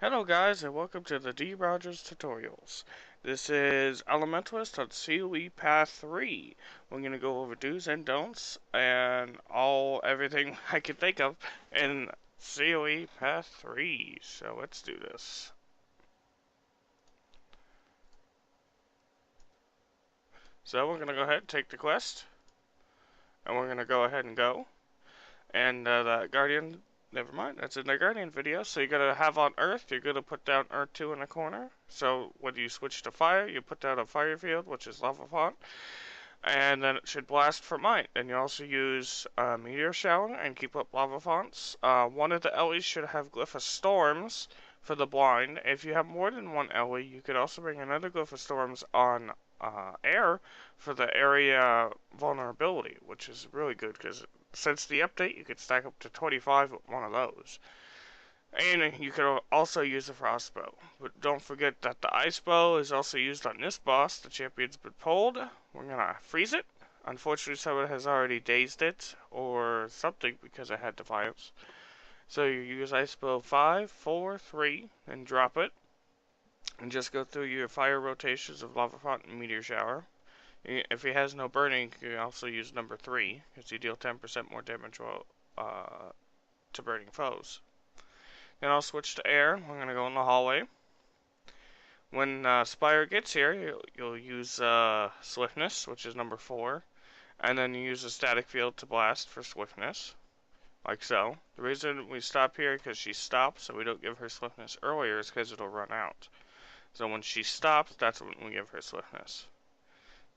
Hello guys and welcome to the TheDRogers tutorials. This is Elementalist on COE Path 3. We're going to go over do's and don'ts and everything I can think of in COE Path 3. So let's do this. So we're going to go ahead and take the quest. And we're going to go ahead and go. And the Guardian, never mind, that's in the Guardian video. So you're going to have on Earth, you're going to put down Earth 2 in the corner. So when you switch to fire, you put down a fire field, which is lava font. And then it should blast for might. And you also use meteor shower and keep up lava fonts. One of the LEs should have glyph of storms for the blind. If you have more than one LE, you could also bring another glyph of storms on air for the area vulnerability, which is really good because since the update, you could stack up to 25 with one of those. And you could also use a frost bow. But don't forget that the ice bow is also used on this boss. The champion's been pulled. We're gonna freeze it. Unfortunately, someone has already dazed it or something because I had defiance. So you use ice bow 5, 4, 3, and drop it. And just go through your fire rotations of lava font and meteor shower. If he has no burning, you can also use number 3, because you deal 10% more damage to burning foes. Then I'll switch to air. We're going to go in the hallway. When Spire gets here, you'll use swiftness, which is number 4. And then you use a static field to blast for swiftness, like so. The reason we stop here is because she stops, so we don't give her swiftness earlier, is because it'll run out. So when she stops, that's when we give her swiftness.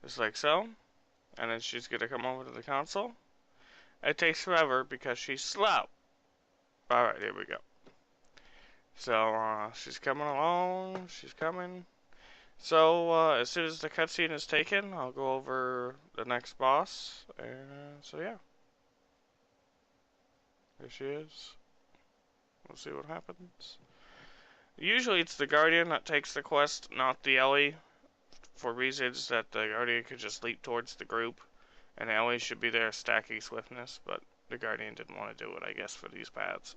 Just like so. And then she's going to come over to the console. It takes forever because she's slow. Alright, here we go. So, she's coming along. She's coming. So, as soon as the cutscene is taken, I'll go over the next boss. And so, yeah. There she is. We'll see what happens. Usually it's the Guardian that takes the quest, not the LE. For reasons that the Guardian could just leap towards the group, and the LE should be there stacking swiftness, but the Guardian didn't want to do it, I guess, for these paths.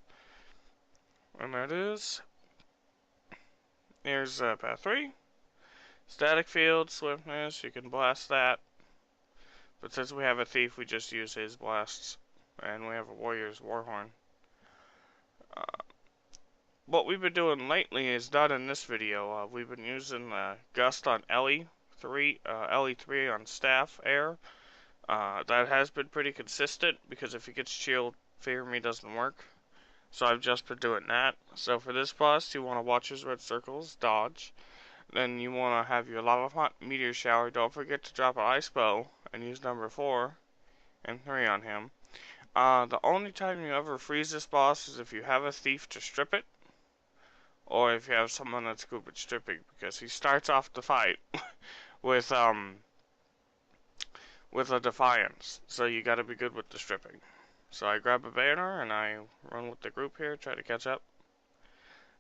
And there it is. Here's path 3. Static field, swiftness, you can blast that. But since we have a thief, we just use his blasts. And we have a warrior's warhorn. What we've been doing lately is not in this video. We've been using Gust on LE3 on staff air. That has been pretty consistent because if he gets shield, Fear Me doesn't work. So I've just been doing that. So for this boss, you want to watch his red circles, dodge. Then you want to have your lava font meteor shower. Don't forget to drop an ice bow and use number 4 and 3 on him. The only time you ever freeze this boss is if you have a thief to strip it, or if you have someone that's good with stripping, because he starts off the fight with a defiance. So you gotta be good with the stripping. So I grab a banner and I run with the group here, try to catch up.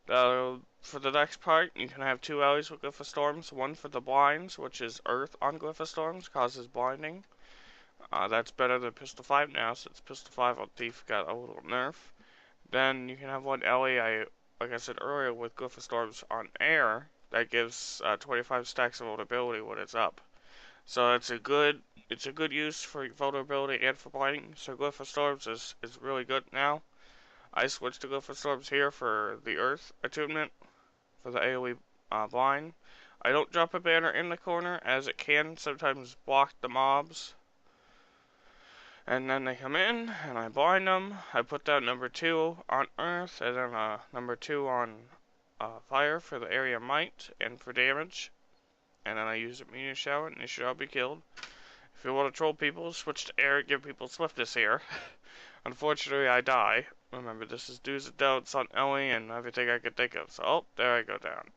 For the next part, you can have 2 LEs with Glyph of Storms. One for the blinds, which is Earth on Glyph of Storms, causes blinding. That's better than Pistol 5 now, since Pistol 5 on Thief got a little nerf. Then you can have 1 LE, like I said earlier, with Glyph of Storms on air, that gives 25 stacks of vulnerability when it's up. So it's a good use for vulnerability and for blinding. So Glyph of Storms is really good now. I switched to Glyph of Storms here for the Earth attunement for the AoE blind. I don't drop a banner in the corner as it can sometimes block the mobs. And then they come in and I blind them. I put down number 2 on Earth and then number 2 on Fire for the area might and for damage. And then I use a meteor shower and they should all be killed. If you want to troll people, switch to air and give people swiftness here. Unfortunately, I die. Remember, this is do's and don'ts on Ellie and everything I could think of. So, oh, there I go down.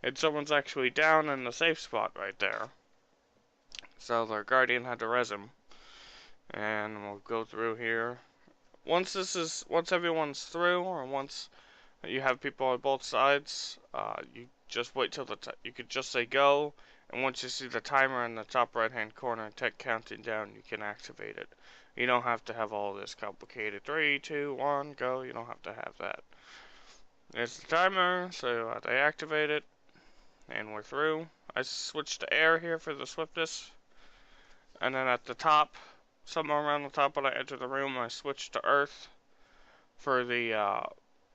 And someone's actually down in the safe spot right there. So their Guardian had to res him. And we'll go through here. Once everyone's through, or once you have people on both sides, you just wait till you could just say go, and once you see the timer in the top right hand corner, tech counting down, you can activate it. You don't have to have all this complicated 3, 2, 1, go. You don't have to have that. There's the timer, so they activate it, and we're through. I switched to air here for the swiftness, and then at the top, somewhere around the top when I enter the room, I switched to earth for the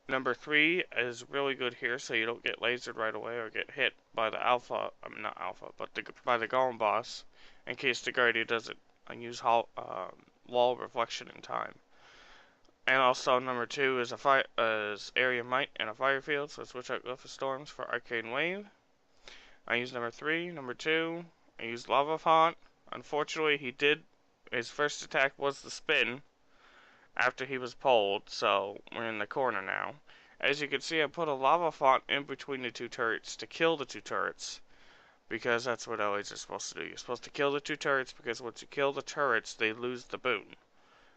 number 3 is really good here, so you don't get lasered right away or get hit by the alpha, not alpha, but by the golem boss, in case the guardian doesn't use wall reflection in time. And also number 2 is area might and a fire field, so I switch out Glyph of Storms for arcane wave. I use number 3, number 2. I use lava font. Unfortunately, his first attack was the spin after he was pulled, so we're in the corner now. As you can see, I put a lava font in between the 2 turrets to kill the 2 turrets, because that's what LAs are supposed to do. You're supposed to kill the 2 turrets, because once you kill the turrets, they lose the boon.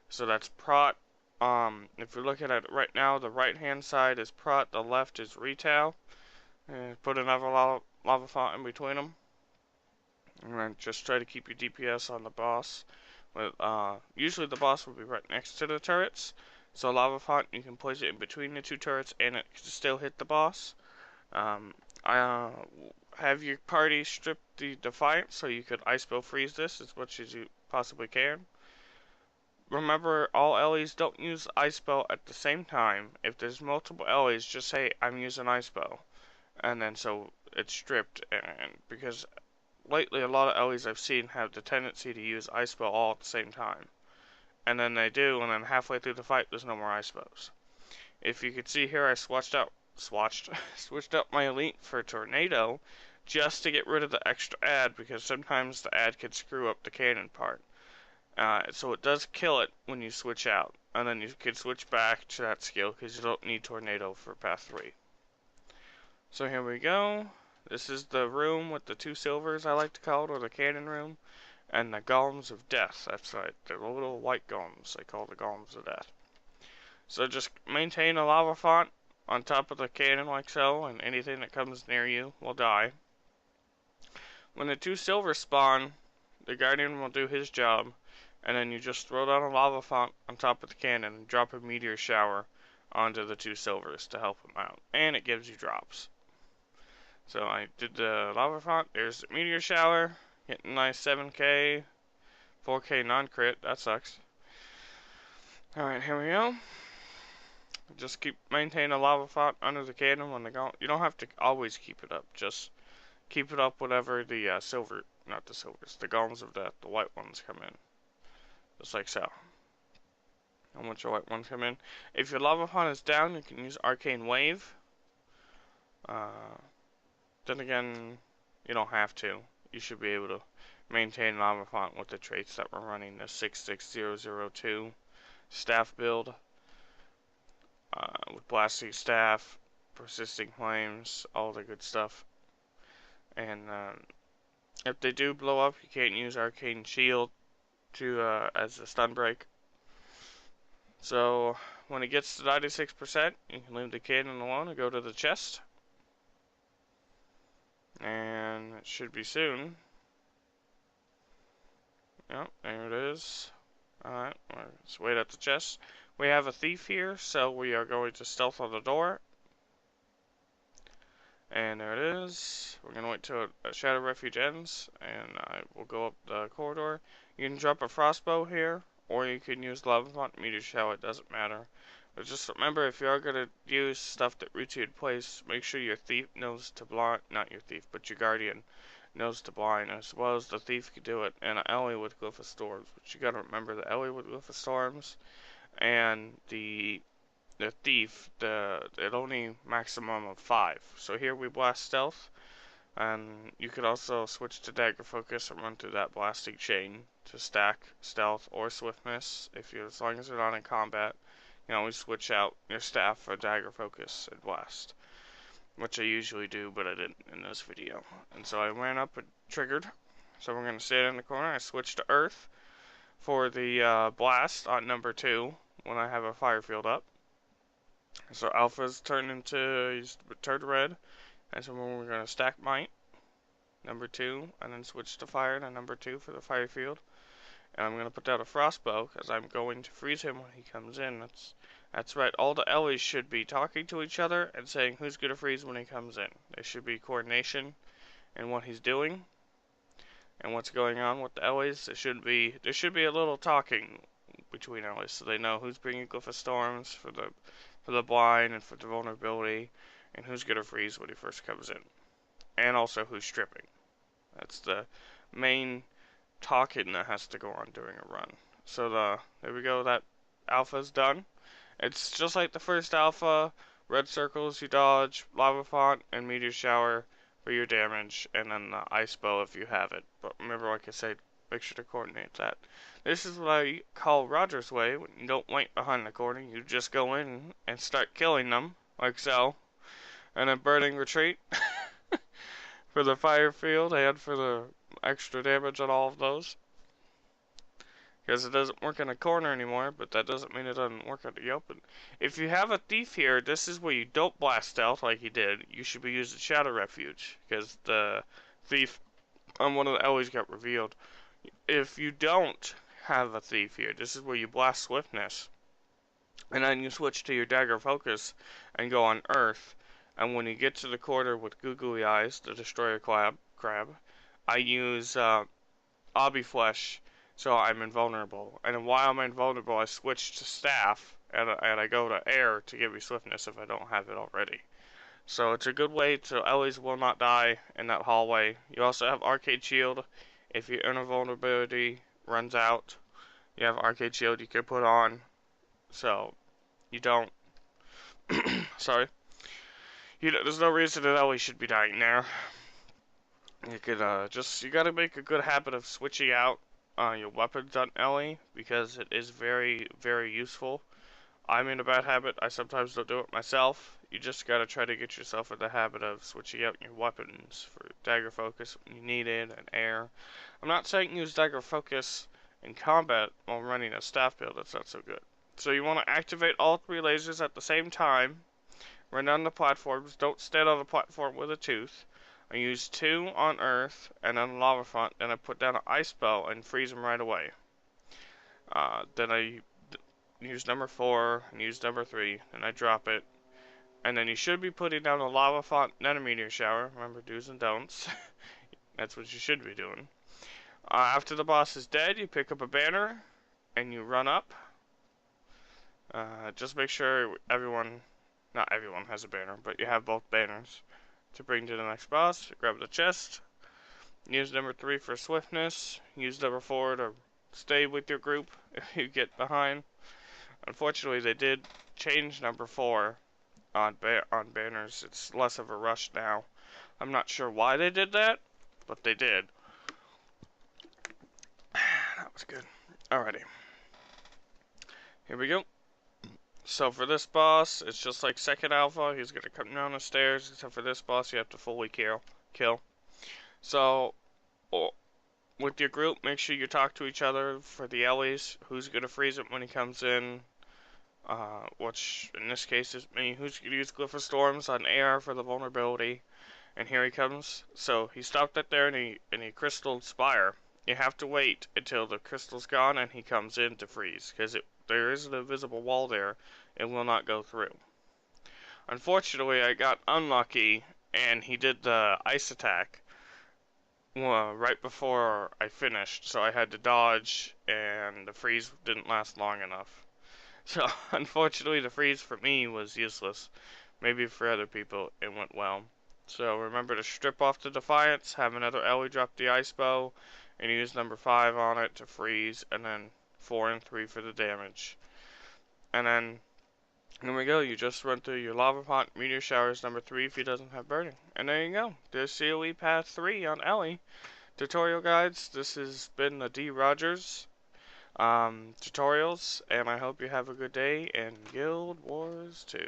So that's prot. If you're looking at it right now, the right hand side is prot, the left is retail. And put another lava font in between them. And then just try to keep your DPS on the boss. Usually the boss will be right next to the turrets. So lava font, you can place it in between the 2 turrets and it can still hit the boss. Have your party strip the Defiant so you could ice spell freeze this as much as you possibly can. Remember, all LEs don't use ice spell at the same time. If there's multiple LEs, just say I'm using ice spell, and then so it's stripped. And because lately a lot of LEs I've seen have the tendency to use ice spell all at the same time, and then they do, and then halfway through the fight there's no more ice spells. If you could see here, I switched out my elite for tornado just to get rid of the extra ad, because sometimes the ad could screw up the cannon part. So it does kill it when you switch out, and then you can switch back to that skill because you don't need tornado for path 3. So here we go. This is the room with the 2 silvers, I like to call it, or the cannon room, and the golems of death. That's right, the little white golems. They call the golems of death. So just maintain a lava font on top of the cannon like so, and anything that comes near you will die. When the 2 silvers spawn, the guardian will do his job, and then you just throw down a lava font on top of the cannon and drop a meteor shower onto the 2 silvers to help them out, and it gives you drops. So I did the lava font, there's the meteor shower, getting nice 7k, 4k non-crit, that sucks. Alright, here we go. Just maintain a lava font under the cannon when they go. You don't have to always keep it up, just keep it up whenever the the golems of death, the white ones come in. Just like so. And once your white ones come in, if your lava font is down, you can use arcane wave. Then again, you don't have to. You should be able to maintain lava font with the traits that we're running, the 66002 staff build, with blasting staff, persisting flames, all the good stuff. And if they do blow up, you can't use arcane shield as a stun break. So when it gets to 96%, you can leave the cannon alone and go to the chest. And it should be soon. Yep, there it is. Alright, let's wait at the chest. We have a thief here, so we are going to stealth on the door. And there it is. We're going to wait till a Shadow Refuge ends, and I will go up the corridor. You can drop a frostbow here, or you can use lava font, meteor shower, it doesn't matter. But just remember, if you are going to use stuff that roots you in place, make sure your thief knows to blind, not your thief, but your guardian knows to blind, as well as the thief can do it, and an Ellie with Glyph of Storms. But you gotta remember, the Ellie with Glyph of Storms and the thief, it only maximum of 5. So here we blast stealth, and you could also switch to dagger focus and run through that blasting chain to stack stealth or swiftness. As long as you're not in combat, you can always switch out your staff for dagger focus and blast, which I usually do, but I didn't in this video. And so I ran up and triggered. So we're gonna stand in the corner. I switched to earth for the blast on number 2 when I have a fire field up. So alpha's turned red, and so we're going to stack might, number 2, and then switch to fire to number 2 for the fire field. And I'm going to put down a frostbow, because I'm going to freeze him when he comes in. That's right, all the Ellies should be talking to each other and saying who's gonna freeze when he comes in. There should be coordination in what he's doing and what's going on with the Ellies. There should be a little talking between Ellies so they know who's bringing Glyph of Storms for the blind and for the vulnerability, and who's gonna freeze when he first comes in, and also who's stripping. That's the main talking that has to go on during a run. So there we go. That alpha's done. It's just like the first alpha. Red circles you dodge, lava font, and meteor shower for your damage, and then the ice bow if you have it. But remember, like I said, make sure to coordinate that. This is what I call Roger's way. When you don't wait behind the corner, you just go in and start killing them, like so. And then burning retreat for the fire field and for the extra damage on all of those. Because it doesn't work in a corner anymore, but that doesn't mean it doesn't work out in the open. If you have a thief here, this is where you don't blast stealth like he did. You should be using Shadow Refuge, because the thief on one of the Ellies got revealed. If you don't have a thief here, this is where you blast Swiftness. And then you switch to your Dagger Focus and go on Earth. And when you get to the corner with Googly Eyes, the Destroyer Crab, I use Obby Flesh. So I'm invulnerable, and while I'm invulnerable, I switch to staff, and I go to air to give me swiftness if I don't have it already. So it's a good way to Ellies will not die in that hallway. You also have Arcade Shield. If your invulnerability runs out, you have Arcade Shield you can put on, so you don't. Sorry. There's no reason that Ellie should be dying there. You could you gotta make a good habit of switching out your weapons on Ellie, because it is very, very useful. I'm in a bad habit. I sometimes don't do it myself. You just gotta try to get yourself in the habit of switching out your weapons for Dagger Focus when you need it, and air. I'm not saying use Dagger Focus in combat while running a staff build. That's not so good. So you want to activate all 3 lasers at the same time. Run down the platforms. Don't stand on the platform with a tooth. I use 2 on Earth and on Lava Front, then I put down an Ice Bow and freeze them right away. Then I use number 4 and use number 3, and I drop it. And then you should be putting down a Lava Font, then a Meteor Shower. Remember, do's and don'ts. That's what you should be doing. After the boss is dead, you pick up a banner and you run up. Just make sure not everyone has a banner, but you have both banners to bring to the next boss. Grab the chest, use number 3 for swiftness, use number 4 to stay with your group if you get behind. Unfortunately, they did change number 4 on banners. It's less of a rush now. I'm not sure why they did that, but they did. That was good. Alrighty. Here we go. So for this boss, it's just like second alpha. He's gonna come down the stairs, except for this boss, you have to fully kill. So, with your group, make sure you talk to each other for the Ellies. Who's gonna freeze it when he comes in? Which in this case is me. Who's gonna use Glyph of Storms on AR for the vulnerability? And here he comes. So he stopped it there, and he crystalled Spire. You have to wait until the crystal's gone and he comes in to freeze, because there is an invisible wall there. It will not go through. Unfortunately, I got unlucky, and he did the ice attack right before I finished, so I had to dodge, and the freeze didn't last long enough. So, unfortunately, the freeze for me was useless. Maybe for other people, it went well. So, remember to strip off the Defiance, have another Ellie drop the Ice Bow, and use number 5 on it to freeze, and then 4 and 3 for the damage. And then, here we go, you just run through your Lava Pot, Meteor Showers number 3 if he doesn't have Burning. And there you go, there's COE Path 3 on Ellie. Tutorial guides, this has been the TheDRogers tutorials, and I hope you have a good day in Guild Wars 2.